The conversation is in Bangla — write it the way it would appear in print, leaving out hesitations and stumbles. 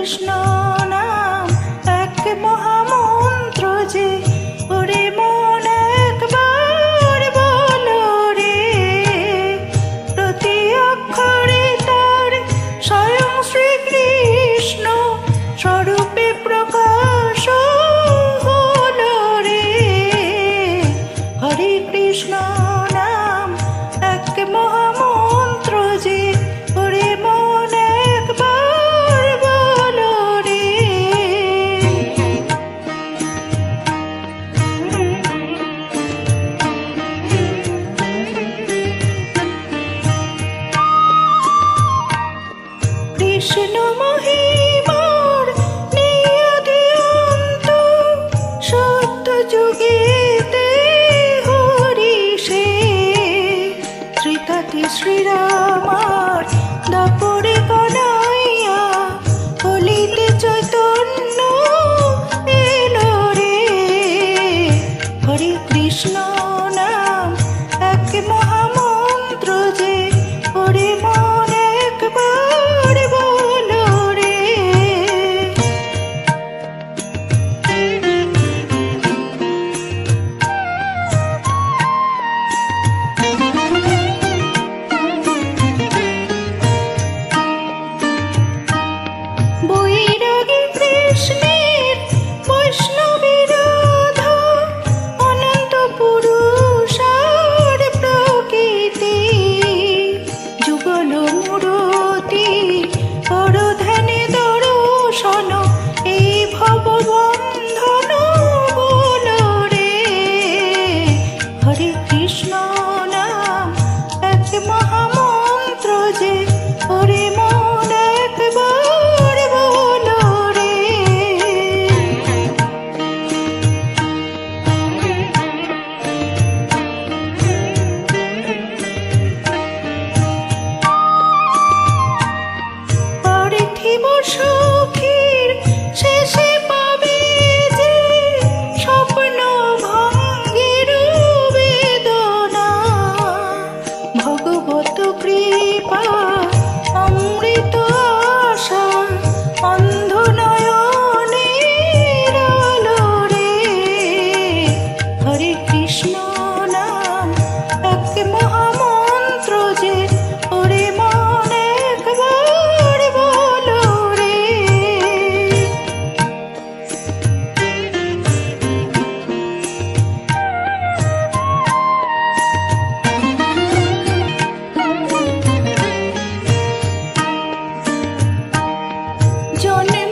কৃষ্ণ নাম এক মহামন্ত্র যে, ওরে মন একবার বলো রে, প্রতি অক্ষরে তার স্বয়ং শ্রীকৃষ্ণ স্বরূপে প্রকাশ হলো রে। হরে কৃষ্ণ নাম এক মহামন্ত্র যে, ওরে মন একবার বলো রে। কৃষ্ণ মহিমার নিয়তি অন্ত, সত্য যুগেতে হরি সে, ত্রিতাতে শ্রীরামার দাপরে কানাইয়া, কলিতে চৈতন্য এলো রে। হরে কৃষ্ণ নাম এক মহামন্ত্র যে, ওরে মন একবার বলো রে। বৈরাগী কৃষ্ণের বৈষ্ণবীর অনন্ত পুরুষার প্রকৃতি, যুগল মূরতি পরধ্যানে দর্শন, এই ভববন্ধন বলো রে। হরে কৃষ্ণ নাম এক মহামন্ত্র যে, ওরে মন একবার বলো রে। পার্থিব সুখের শেষে পাবে যে, স্বপ্ন ভঙ্গের বেদনা, ভগবত কৃপা অমৃত আশা, অন্ধ নয়নের আলো রে। হরে কৃষ্ণ নাম এক মহামন্ত্র যে, ওরে মন একবার বলো রে। জন্মে